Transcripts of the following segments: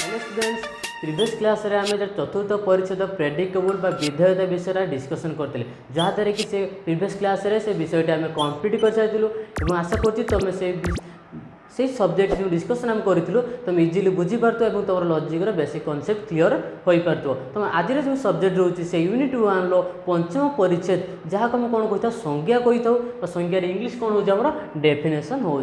Students previous class रे आमे चतुर्थ परिच्छेद प्रेडिकेबल बा विधेयता विषय डिस्कसन करते जहाँद्वारा कि से प्रीवियस क्लास रे से विषयटी आम कम्प्लीट कर सारी और आशा कर तुम से सब्जेक्ट जो डिस्कसन आम करूँ तुम इजिली बुझीपार और तुम लॉजिक बेसिक कॉन्सेप्ट क्लियर हो पार तुम आज जो सब्जेक्ट रोचे से यूनिट 1 रो पंचम परिच्छेद जहाँ को कौन कही संज्ञा कही था संज्ञा इंग्लीश कौन हो डेफिनेशन हो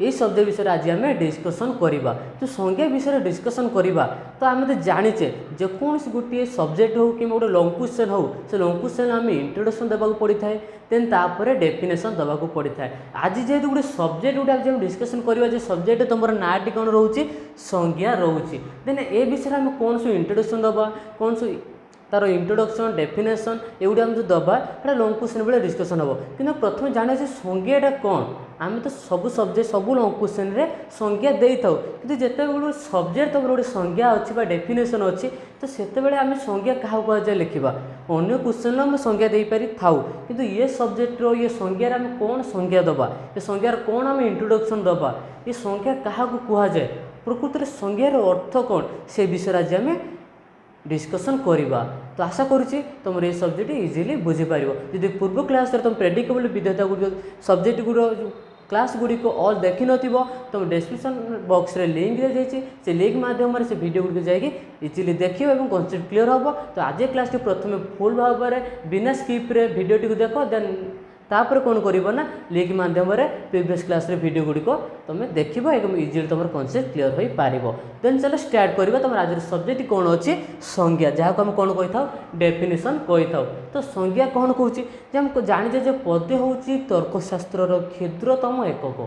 यही सब्जेक्ट विषय आज आम डिस्कसन करवा जो संज्ञा विषय डिस्कसन करवा तो आम तो जाचे जेकोसी गोटे सब्जेक्ट हो कि गोटे लंग क्वेश्चन हो से लंग क्वेश्चन आम इंट्रोडक्शन देवाक पड़ी था देन तापर डेफिनेशन देवाक पड़ी था आज जेहेतु गोटे सब्जेक्ट गोटे आज डिस्कसन करवा सब्जेक्ट तुम नाटी कौन रोचे संज्ञा रोचे देन ए विषय आम कौन सब इंट्रोडक्शन दबा कौन सब तार इंट्रोडक्शन डेफिनेशन एगुड़ा आम जो दबा एटा लंग क्वेश्चन बेले डिस्कसन हम कि प्रथम जाने संज्ञाटा कौन आम तो सब सब्जेक्ट सब लंग क्वेश्चन रे संज्ञा दे था कि जिते सब्जेक्ट तुम गोटे संज्ञा अच्छी डेफिनेशन अच्छी तो सेते आम संज्ञा क्या कहुए लिखा अन्य क्वेश्चन आम संज्ञा दे पारि था कि ये सब्जेक्ट ये संज्ञार आम कौन संज्ञा दबा ये संज्ञार कौन आम इंट्रोडक्शन दबा ये संज्ञा क्या कहुए प्रकृत में संज्ञार अर्थ कौन से विषय आज आम डिस्कसन करवा तो आशा करुँची तुम ये सब्जेक्ट इजिली बुझीपार जब पूर्व क्लास तुम प्रेडिकेबल विधेयता गुड़ सब्जेक्ट गुड़ क्लास गुड़िक ऑल देखी न तुम डिस्क्रिप्शन बॉक्स रे लिंक दी जाइए से लिंक माध्यम से वीडियो गुड़िक जाकि इजिली देख और कॉन्सेप्ट क्लियर हम तो आज क्लास प्रथम फुल भाव में बिना स्किप रे वीडियो टी देख देन तापर कौन कर ना लिंक माध्यम प्रीवियस क्लास रे वीडियो गुड़िक तुम देख इजिली तुम कॉन्सेप्ट क्लियर हो पार देन चलो स्टार्ट करवा तुम आज सब्जेक्ट कौन अच्छी संज्ञा जहाँ को आम कौन कही था डेफिनेशन कही था तो संज्ञा कौन कहूँ जाने पद हूँ तर्कशास्त्र क्षुद्रतम एकक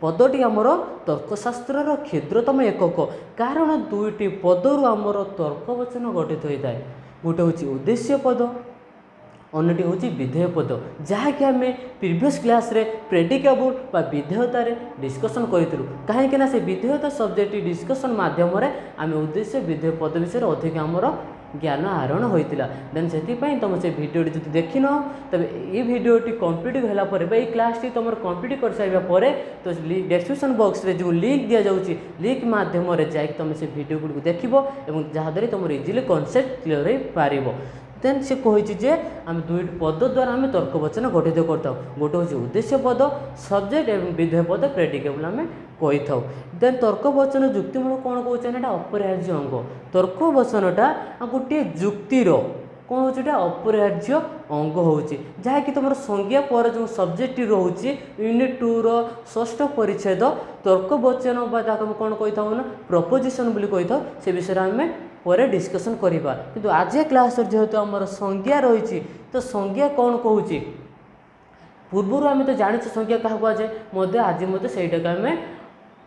पदटी आमर तर्कशास्त्र क्षुद्रतम एकक कारण दुईटी पदरू आमर तर्कवचन गठित होता है गोटे हूँ उद्देश्य पद अन्यटी हूँ विधेय पद जहाँकि आम प्रीवियस क्लास रे प्रेडिकेबल बा विधेयता डिस्कसन करूँ कहीं से विधेयता सब्जेक्ट डिस्कसन माध्यम आम उद्देश्य विधेय पद विषय अधिक आमर ज्ञान आहरण होता देन से तुम से वीडियो जो देख न तब ये वीडियोटी कंप्लीट होगा क्लास टी तुम कंप्लीट कर सारापर तो डिस्क्रिप्शन बॉक्स रे जो लिंक दि जाऊँगी लिंक माध्यम जा तुम से वीडियो गुड़ देख और जहाँद्वारा तुम इजिली कॉन्सेप्ट क्लियर हो पार देन से कही आम दुईट पद द्वारा आम तर्कवचन गठित करता गोटे हूँ उद्देश्य पद सब्जेक्ट और विधेय पद प्रेडिकेबल आम कही था देन तर्कवचन जुक्तिमूलक कौन कौन अपरिहार्य अंग तर्कवचनटा गोटे जुक्तिर कौन हो अपरिहार्य अंग हो जहाँकि तुम संज्ञा पर जो सब्जेक्ट रोचे यूनिट 2 रो षष्ठ परिच्छेद तर्कवचन कौन कही था ना प्रपोजिशन बोली कही था से विषय आम पर डिस्कसन करवा किंतु आज क्लास जेहेतु आमर संज्ञा रही तो संज्ञा कौन कहूँ पूर्वर आम तो जाने संज्ञा क्या कहुए आज मत से आम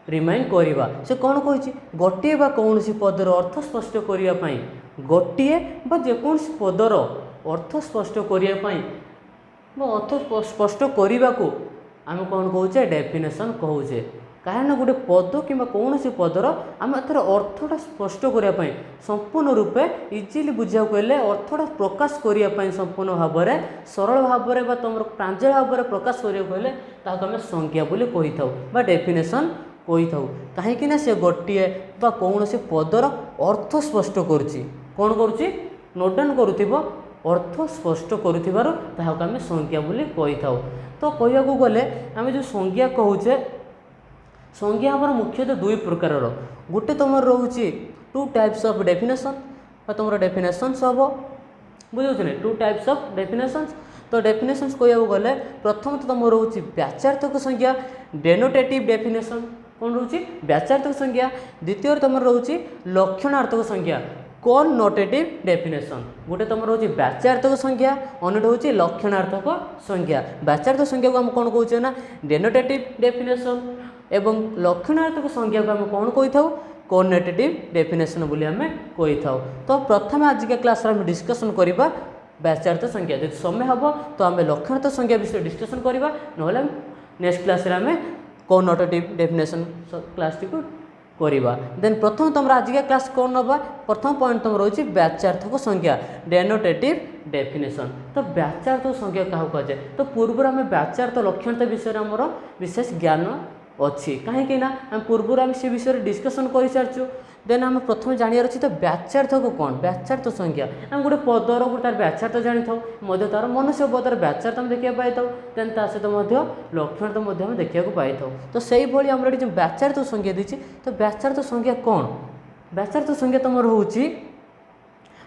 रिमाइंड करवा से कौन कही गोटे बा कौन पदर अर्थ स्पष्ट करने गोटे बा जेकोसी पदर अर्थ स्पष्ट करने अर्थ स्पष्ट करने को आम कौन कहे डेफिनेशन कहे कारण गोटे पद कि कौन पदर आम तार अर्थटा स्पष्ट करने संपूर्ण रूपे इजिली बुझा गले अर्थटा प्रकाश करने संपूर्ण भाव में सरल भाव में तुम प्रांजल भाव में प्रकाश करने आम संज्ञा बोली कही था डेफिनेशन कही था कहीं से गोटे बा कौन पदर अर्थ स्पष्ट करुच्ची कौन करुच्ची नोट डाउन करुव अर्थ स्पष्ट करुथिबारु ताहाको आमे संज्ञा बोली कही था तो कहवाक गले आम जो संज्ञा कहूचे संज्ञा आमर मुख्यतः दुई प्रकार गोटे तुम रोचे 2 टाइप्स ऑफ डेफिनेशन तुम डेफिनेशंस हम बुझे 2 टाइप्स ऑफ डेफिनेशंस तो डेफिनेशंस कहवाक गले प्रथम तो तुम रोचे व्याचार्थक संज्ञा डेनोटेटिव डेफिनेशन कौन रोचे व्याचार्थक संज्ञा द्वितीय तुम रोचे लक्षणार्थक संज्ञा कॉनोटेटिव डेफिनेशन गोटे तुम रोचे व्याचार्थक संज्ञा अन्यटा हूँ लक्षणार्थक संज्ञा व्याचार्थक संज्ञा को आम कौन कहे ना डेनोटेटिव डेफिनेशन एवं लक्षणार्थक संज्ञा को आम कौन कही था कॉनोटेटिव डेफिनेशन बोली आम कही था तो प्रथम आज के क्लास में डिस्कसन करवा व्याचार्थ संज्ञा जब समय हम तो आम लक्षणार्थ संज्ञा विषय डिस्कसन करवा ना नेक्स्ट क्लास में आम कॉनोटेटिव डेफिनेशन क्लास टी करवा देन प्रथम तुम आज के क्लास कौन नवा प्रथम पॉइंट तुम रही व्याचार्थक संज्ञा डेनोटेटिव डेफिनेशन तो व्याचार्थक संज्ञा क्या कहुए तो पूर्व आम व्याचार्थ लक्षणता विषय आमर विशेष ज्ञान अच्छी कहीं ना आम पूर्व आम से विषय डिस्कसन कर सारी देन आम प्रथम जानवर अच्छी तो व्याचार्थ को कौन व्याचार्थ संज्ञा आम गोटे पदर गोटे तार व्याचार्थ जानी था तार मनुष्य पदर व्याचार्थ आम देखा पाई था देन ता सहित लक्षण तो देखा पाई था तो से भाई आम जो व्याचार्थ संज्ञा दी तो व्याचार्थ संज्ञा कौन व्याचार्थ संज्ञा तुम रोचे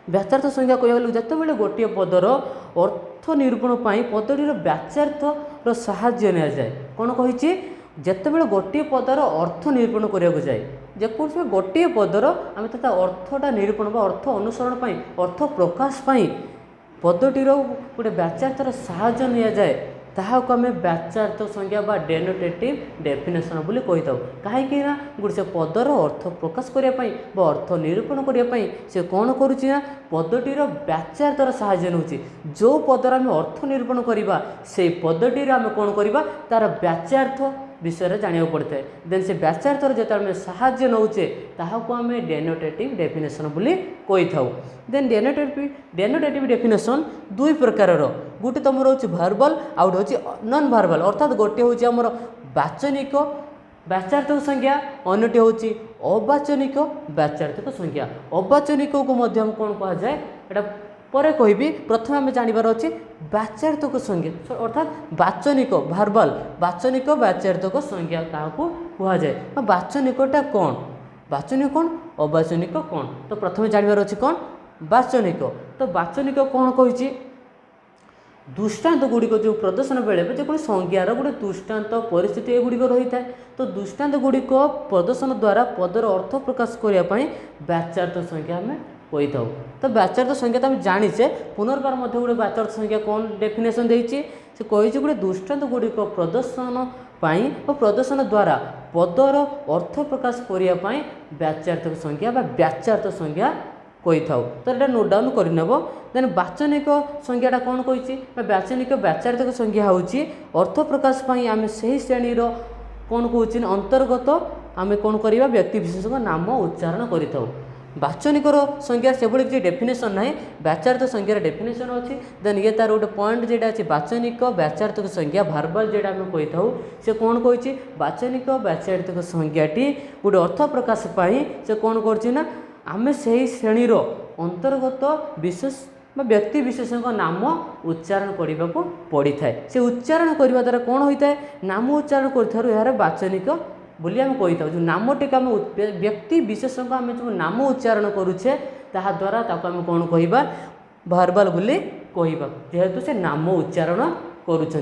व्याचार्थ संज्ञा कह जिते गोटे पदर अर्थ निरूपण पदटीर व्याचार्थर साहाय्य नि जाए कौन कही जिते गोटे पदर अर्थ निरूपण करने जाए जेको गोटे पदर आम अर्थटा निरूपण अर्थ अनुसरण अर्थ प्रकाश पदटीर गोटे व्याचार्थर साहाय्य नि जाए ताहाको आम व्याचार्थ संज्ञा बा डेनोटेटिव डेफिनेशन बोली कही था कहीं गोटे से पदर अर्थ प्रकाश करने अर्थ निरूपण करने से कौन करुच्ची पदटीर व्याचार्थर साहाय्य नौ जो पदर आम अर्थ निरूपण करवा से पदटी आम कौन करवा तार व्याचार्थ विषय जाना पड़ता है देन से व्याचार्थर जो आम साहाय्य नौचे ताहाको आम डेनोटेटिव डेफिनेशन बोली कही था देन डेनोटेटिव डेफिनेशन दुई प्रकार गोटे तुम रोचे भर्बल आउ गोटे हूँ नॉन भर्बल अर्थात गोटे हूँ आमर वाचनिक व्याचार्थक संज्ञा अन्यटी हूँ अवाचनिक व्याचार्थक संज्ञा अवाचनिक को कौन कह जाए यहाँ पर कहि प्रथम आम जानवर अच्छे व्याचार्थक संज्ञा अर्थात वाचनिक भर्बल वाचनिक व्याचार्थक संज्ञा क्या कह जाए वाचनिकटा कौन वाचनिक कौन अवाचनिक कौन तो प्रथम जानवर अच्छे कौन वाचनिक तो वाचनिक कौन कही दृष्टांत गुड़िक जो प्रदर्शन बेले जो संज्ञार गोटे दृष्टांत परिस्थिति एगुड़िक रही है तो दृष्टांत गुड़िक प्रदर्शन द्वारा पदर अर्थ प्रकाश करने व्याचार्थ संज्ञा आम कही था तो व्याचार्थ संज्ञा तो आम जाचे पुनर्बार गोटे व्याचार्थ संज्ञा कौन डेफिनेशन देती से कही गोटे दृष्टांत गुड़िक प्रदर्शन प्रदर्शन द्वारा पदर अर्थ प्रकाश करने व्याचार्थक संज्ञा व्याचार्थ संज्ञा कही था तो यहाँ नोट डाउन करनेब देन वाचनिक संज्ञाटा कौन कही वाचनिक व्याचार्थक संज्ञा हूँ अर्थ प्रकाश आम से श्रेणीर कौन कौन अंतर्गत आम कौन करवा व्यक्ति विशेष नाम उच्चारण कर वाचनिकर संज्ञा से किसी डेफिनेशन ना व्याचार्थ संज्ञार डेफिनेशन अच्छी देन ये तार गोटे पॉइंट जेटा अच्छे वाचनिक व्याचार्थक संज्ञा भर्बल जेटा आम कही था से कौन कही वाचनिक व्याचार्थक संज्ञाटी गोटे अर्थ प्रकाश से कौन कर आम से श्रेणीर अंतर्गत विशेष व्यक्ति विशेष नाम उच्चारण करने को पड़ी था से उच्चारण करने द्वारा कौन होता है नाम उच्चारण कर वाचनिक बोली आम कही था जो नामटी आम व्यक्ति विशेष आम जो नाम उच्चारण करुचे ताद्वारा आम कौन कह भर्बल बोली कह जेहेतु से नाम उच्चारण करुँच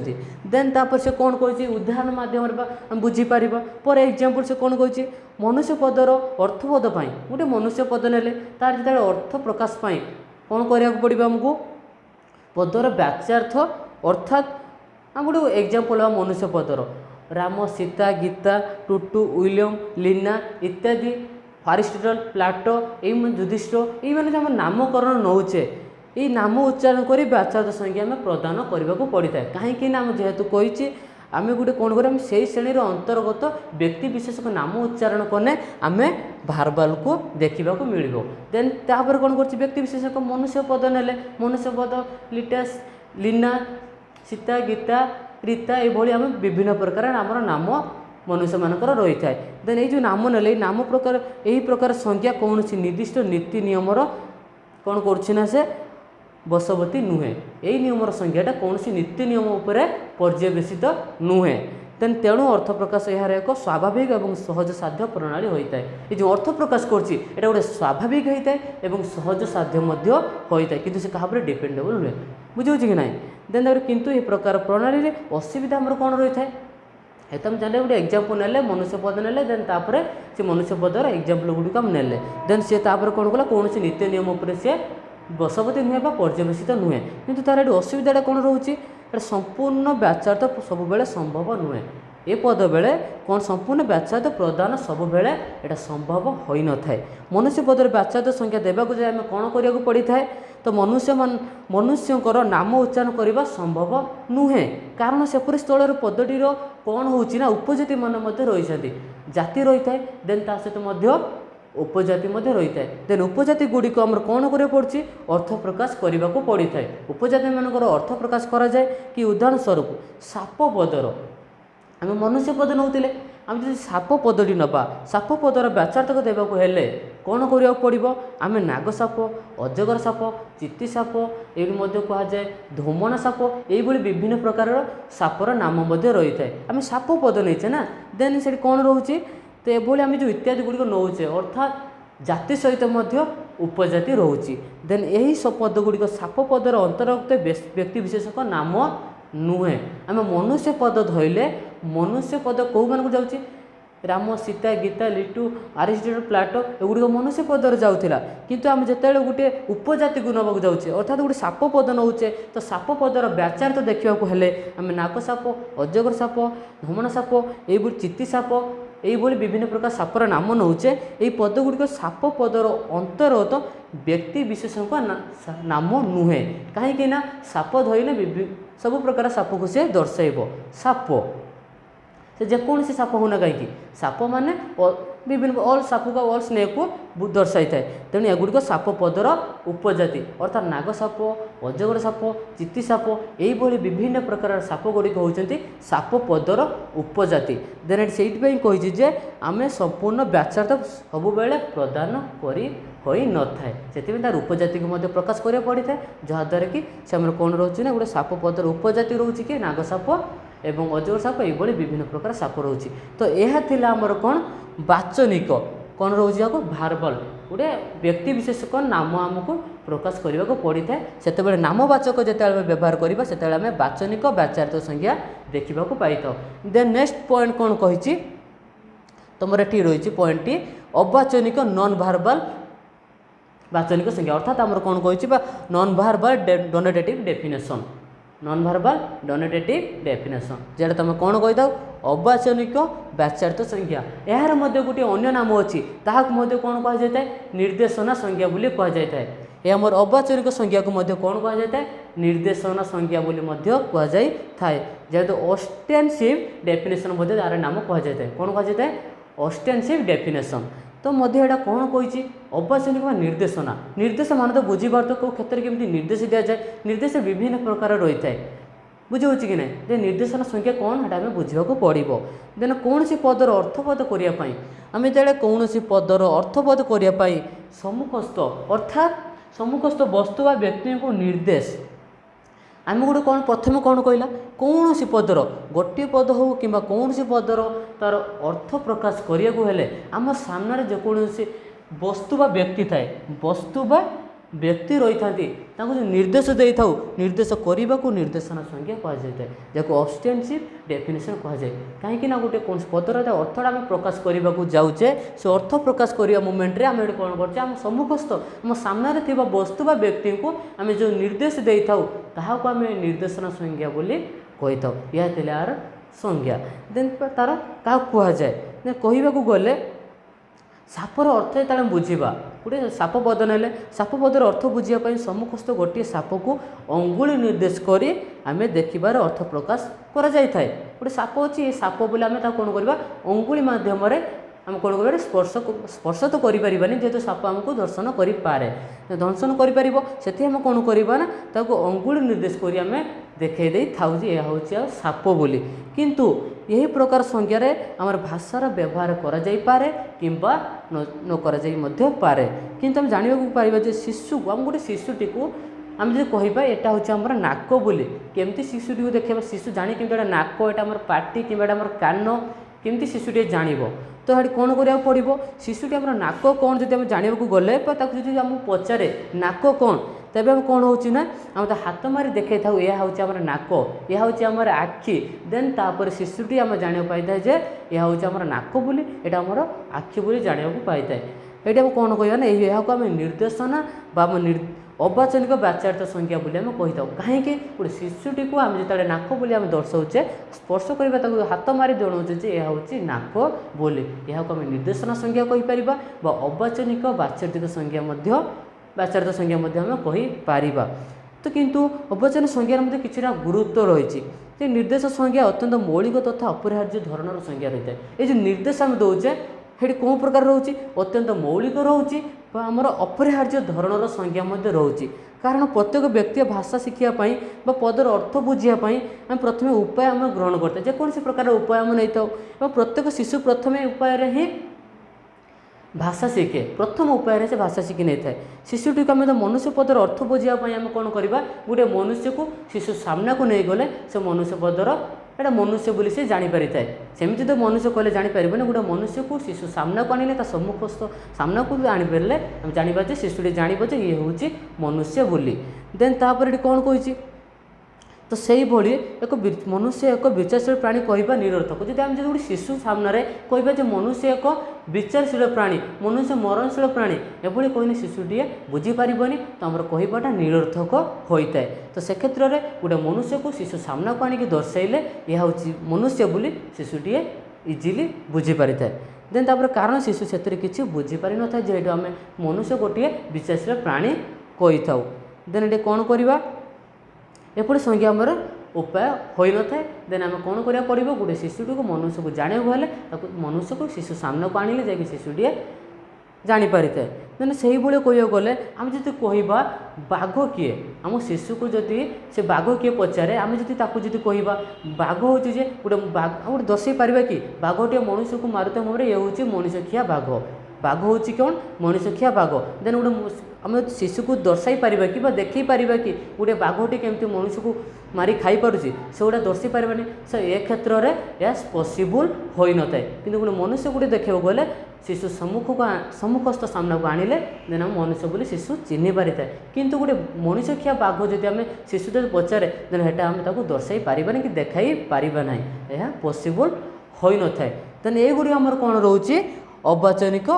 देन तापर से कौन कही उदाहरण मध्यम बुझीपर पर एग्जाम्पल से कौन कही मनुष्य पदर अर्थबोध गोटे मनुष्य पद ने तार जो अर्थ प्रकाश कौन करा पड़ो आमको पदर व्याचार्थ अर्थात आम गोटे एग्जाम्पल मनुष्य पदर राम सीता गीता टुटू विलियम लीना इत्यादि फारिस्टल प्लाटो युधिष्ठिर ये आम नामकरण नौचे ये नाम उच्चारण कर व्याचार्थ संज्ञा आम प्रदान करने को पड़ी था कहीं आम जेहेतु कही आम गोटे कौन कर से श्रेणीर अंतर्गत व्यक्ति विशेष नाम उच्चारण कने आम भर्बल को देखा मिल देन तापर कौन कर व्यक्ति विशेष मनुष्य पद ने मनुष्य पद लिटास लीना सीता गीता रीता ये आम विभिन्न प्रकार आमर नाम मनुष्य मानकर रही है देन ये नाम ने नाम प्रकार यही प्रकार संज्ञा कौन निर्दिष्ट नीति नियमर कौन करना से बसवती नुहे यही नियमर संज्ञाटा कौन सी नीति नियम उपर पर्यवेसित नुहे तेन तेणु अर्थ प्रकाश यार एक स्वाभाविक और सहज साध्य प्रणाली होता है ये जो अर्थ प्रकाश करछि एटा गोटे स्वाभाविक होता है और सहज साध्य होता है किंतु से क्या डिपेंडेबल नुहे बुझे कि ना देन किंतु ये प्रकार प्रणाली में असुविधा आमर कौन रही है ये तुम जाने गोटे एग्जाम्पल ने मनुष्य पद ने देन तापर से मनुष्य पदर एग्जाम्पल गुड़िक ने देन सी कौन कला कौन सी नीति नियम उपर सी बसवती नुहे पर्यवेसित नुहे किंतु तार ये असुविधा कौन रोचे संपूर्ण व्याचार्थ सब बेले संभव नुहे ए पद बेले कौन संपूर्ण व्याचार्थ प्रदान सब बेले यहाँ संभव हो न था मनुष्य पदर व्याचार्थ संख्या देवाक जाए आम कौन करा पड़ी था तो मनुष्यकर नाम उच्चारण करने संभव नुहे कारण सेपरी स्थल पदटीर कौन होना उपजाति मान रही जाति रही है देन ता सहित उपजाति रही है देन उपजाति गुड़िक आम कौन करा पड़ी अर्थ प्रकाश करने को पड़ी था उपजाति मानकर अर्थ प्रकाश करा जाए कि उदाहरण स्वरूप साप पदर आम मनुष्य पद नौले आम जो साप पदटी नवा साप पदर व्याचार्थक देवाक हेले कौन करा पड़ो आम नाग साप अजगर साप चित्ती साप ये कह जाए धूमना साप ये विभिन्न प्रकार सापर नाम रही है आम साप पद नहींचे ना देन से कौन रोचे तो ये आम जो इत्यादि गुड़िक नौचे अर्थात जाति सहित उपजाति रोचे देन यही पद गुड़िक साप पदर अंतर्गत व्यक्ति विशेषक नाम नुहे आम मनुष्य पद धरले मनुष्य पद कौ मान जाऊँगी राम सीता गीता लिटू आरिस्टोटल प्लाटो एगुड़िक मनुष्य पदर जाऊला किंतु आम जिते गोटे उपजाति को नवाक जाऊे अर्थात गोटे साप पद नौचे तो साप पदर व्याचार्थ देखा हेले आम नाग साप अजगर साप धमना साप ये चित्ती साप यही विभिन्न प्रकार सापर नाम नौचे यही पद गुड़िक साप पदर अंतर्गत व्यक्ति विशेषक नाम नुहे कहीं साप धरले सब प्रकार साप को सी दर्शाइब साप से जेकोसी साप होना कहीं साप माने विभिन्न ऑल साप को ऑल स्नेक को दर्शाई थाए तेणु एगुड़िक साप पदर उपजाति अर्थात नाग साप अजगर साप चित्ती साप यही विभिन्न प्रकार साप गुड़िक होती साप पदर उपजाति देन से कही आम संपूर्ण व्याचार्थ सब बेले प्रदान करी होई न थाए से तार उपजाति को प्रकाश करा पड़ी था जहाद्वारा कि से कौन रोचे ना गोटे साप पदर उपजाति रोचे कि नाग साप एवं अजगर साप ये विभिन्न प्रकार साप रोचे तो यह थिला आमर कौन वाचनिक कौन रोचे भारबल गोटे व्यक्ति विशेषक नाम आमको प्रकाश करने को पड़ी था से नामवाचक जिते व्यवहार करवा से आम वाचनिक व्याचार्थ संज्ञा देखा पाई था देन नेक्स्ट पॉइंट कौन कही तुम ये रही पॉइंट टी अवाचनिक नॉन भारबल वाचनिक संज्ञा अर्थात आमर कौन कही नॉन भारबल डोनेटेटिव डेफिनेशन नॉन भारबल डोनेटेटिव डेफिनेशन जेटा तुम कौन कही था अवाचनिक व्याचार्थ संज्ञा यार गोटे अन्य नाम अच्छी ताकू कौन कह जाए निर्देशना संज्ञा बोली कह जाए यह आमर अवाचनिक संज्ञा को कौन कह जाए निर्देशना संज्ञा बोली कह जाए जेहेतु ऑस्टेंसिव डेफिनेशन यार नाम कह जाए कौन कह जाए ऑस्टेंसिव डेफिनेशन तो यहाँ कौन कही अवाचनिक निर्देशना निर्देश मान तो बुझीपार तो कौ क्षेत्र में निर्देश दि जाए निर्देश विभिन्न प्रकार रही है बुझे कि ना दे निर्देशना संख्या कौन है बुझा पड़ो देन कौन सी पदर अर्थबोध करने आम जो कौन सी पदर अर्थबोध करने सम्मुखस्थ अर्थात सम्मुखस्थ वस्तु व व्यक्ति को निर्देश आम गोटे कौन प्रथम कौन कहला कौन सी पदर गोटे पद हो कि कौन सी पदर तार अर्थ प्रकाश करने को हेले आम सामने जेकोसी वस्तु बा व्यक्ति थाए वस्तु बा व्यक्ति रही था जो निर्देश दे था निर्देश करने को निर्देशना संज्ञा कह जाए जैसे ऑस्टेंसिव डेफिनेशन कह जाए कहीं गोटे कौन पदर अर्थटा आम प्रकाश करने को जाऊे से अर्थ प्रकाश करने मुमेंट आम कौन कर सम्मुखस्थ आम सामने थी वस्तु बा व्यक्ति को आम जो निर्देश दे था आम निर्देशना संज्ञा बोली कही था यह यार संज्ञा देन तार क्या कहुए कहवाक गले सापर अर्थ जो बुझा गोटे साप पद ना साप पदर अर्थ बुझापी सम्मुखस्थ गोटे साप को अंगुली निर्देश कर आम देखार अर्थ प्रकाश कर गोटे साप अच्छी ये साप बोले आम कौन करवा अंगुली मध्यम आम कौन कर स्पर्श तो करें जेहेतु साप आमको दर्शन करे दर्शन कर कौन करवा ना अंगुली निर्देश कर आम देखई था यह हूँ साप बोली किंतु यही प्रकार संज्ञार आम भाषार व्यवहार कर किंबा न करे किंतु आम जानवा पारे शिशु आम गोटे शिशुटी को आम जो कहवा यहाँ हूँ आम नाक बोली केमती शिशुटी को देखा शिशु जानी कि नाक यहाँ पार्टी कि कान केमती शिशुटी जानव तो ये कौन करा पड़ो शिशुटी आम नाक कौन जो जानवा गले जो आम पचारे नाक कौन तेज आम कौन हो आम तो हाथ मारी देखे था यह हूँ आम नाक यह हूँ आम आखि देन तापर शिशुटी आम जाना पाई था यह हूँ आम नाक बोली यहाँ आम आखि बोली जाना पाई था ये आम कौन कहना ना यह आम निर्देशना अवाचनिक व्याचार्थ संज्ञा बोली आम कही था कहीं गोटे शिशुटी को आम जो नाक बोली आम दर्शाऊे स्पर्श करवा हाथ मारी जनाऊे यह हूँ नाक बोली यह आम निर्देशना संज्ञा कहीपर अवाचनिक व्याचार्थिक संज्ञा व्याचार्थ संज्ञा आम कहीपर तो किंतु अवाचन संज्ञार कि गुरुत्व रही निर्देश संज्ञा अत्यंत मौलिक तथा अपरिहार्य धरणर संज्ञा रही है ये जो निर्देश आम दौचे ସେଠି କେଉଁ ପ୍ରକାର ରହୁଛି ଅତ୍ୟନ୍ତ ମୌଳିକ ରହୁଛି ବା ଆମର ଅପରିହାର୍ଯ୍ୟ ଧରଣର ସଂଜ୍ଞା ମଧ୍ୟ ରହୁଛି। କାରଣ ପ୍ରତ୍ୟେକ ବ୍ୟକ୍ତି ଭାଷା ଶିଖିବା ପାଇଁ ବା ପଦର ଅର୍ଥ ବୁଝିବା ପାଇଁ ଆମେ ପ୍ରଥମେ ଉପାୟ ଆମେ ଗ୍ରହଣ କରିଥାଉ, ଯେକୌଣସି ପ୍ରକାର ଉପାୟ ଆମେ ନେଇଥାଉ ଏବଂ ପ୍ରତ୍ୟେକ ଶିଶୁ ପ୍ରଥମେ ଉପାୟରେ ହିଁ भाषा शिखे, प्रथम उपाय से भाषा शिखि नहीं था। शिशुटी को आम मनुष्य पदर अर्थ बुझापी आम कौन करवा गोटे मनुष्य को शिशु सामना को नहीं गले से मनुष्य पदर एटा मनुष्य बोली से जानीपारि थाए। सेमती तो मनुष्य कहले जानीपर गोटे मनुष्य को शिशु सामना को आनिले सम्मुखस्थ सामना को भी आनीपारे आम जानवर शिशुटी जानव ये हूँ मनुष्य बोली। देन तापर कौन कही तो से भाई एक मनुष्य एक विचारशील प्राणी कहवा निरर्थक। जब आम गोटे शिशु सामने कहवा मनुष्य एक विचारशील प्राणी मनुष्य मरणशील प्राणी एभली कहनी शिशुटीए बुझीपारे तो आम कहवाटा निरर्थक होता है। तो से क्षेत्र में गोटे मनुष्य को शिशु सामना को आणिक दर्शाइले यह हूँ मनुष्य बोली शिशुटीए इजिली बुझीपारि थाए। देन तापर कारण शिशु से किसी बुझीपारि न था जेहेतु आम मनुष्य गोटे विचारशील प्राणी कही था। देन ये कौन करवा एपटे संज्ञा आमर उपाय हो न था। देन आम कौन करा पड़ो गोटे शिशुटी को मनुष्य को जानवा हेल्ले मनुष्य को शिशु सामना को आनिले जाकि शिशुटी जानीपारि थाए। देन से भाई कह गले आम जब कहवा बाघ किए आम शिशु को जदि से बाघ किए पचारे आम जब कहवा बाघ हूँ जे गोटे गोटे दर्शे पार कि बाघटे मनुष्य को मारुता भाव ये हूँ मनुष्य खिया बाघ बाघ हूँ कौन मनुष्य खिया बाघ। देन गोटे आम शिशु को दर्शाई पारिबा कि देखई पारिबा कि गोटे बाघटी केमती मनुष्य को मारी खाई पारुछि से गोटे दर्शाई पारिबानी से ए क्षेत्र में यह पॉसिबल हो न था। कि गोटे मनुष्य गोटे देखा गले शिशु सम्मुखस्थ सामना को आनिले देन आम मनुष्य बोली शिशु चिन्ह पारि थाए। किंतु गोटे मनुष्य खिया बाघ जब आम शिशु जो पचारे देन हेटा आम ताको दर्शाई पारिबानी कि देखाई पारिबा नाही यह पॉसिबल हो न था। देन ए गुडी हमर कोन रहउछि अवाचनिक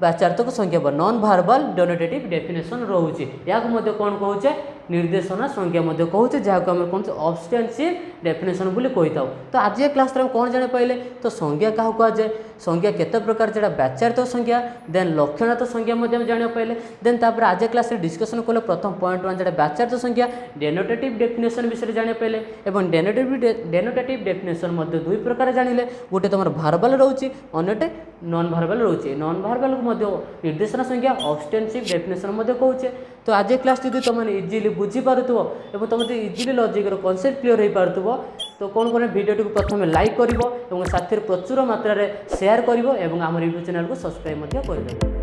वाचार्थक संज्ञा नॉन वर्बल डेनोटेटिव डेफिनेशन रोचे या कौन कहे निर्देशना संज्ञा कहूचे जहाँ को कौन ऑब्स्टेंसिव डेफिनेशन बोली कही था। तो आज क्लास में कौन जाने पाइले तो संज्ञा क्या कहुए संज्ञा केते प्रकार जेटा वाचार्थक संज्ञा देन लक्षणार्थ संज्ञा जाना पाइले। देन तापर आज क्लास डिस्कसन कले प्रथम पॉइंट 1 जेटा वाचार्थक संज्ञा डेनोटेटिव डेफिनेशन विषय जाना पाइले एवं डेनोटेटिव डेफिनेशन दुई प्रकार जानिले गोटे तुम वर्बल रोचे अन्यटे नॉन वर्बल रोचे नॉन वर्बल निर्देशना संज्ञा ऑब्स्टेंसिव डेफिनेशन कहूचे। तो आज क्लास जब तुमने इजिली बुझी पारुथो और तुम इजिली लॉजिक कॉन्सेप्ट क्लियर हो पारुथो तो कौन करें वीडियो को प्रथम लाइक करिवो एवं साथी प्रचुर मात्रा रे शेयर करिवो एवं आम यूट्यूब चैनल को सब्सक्राइब कर।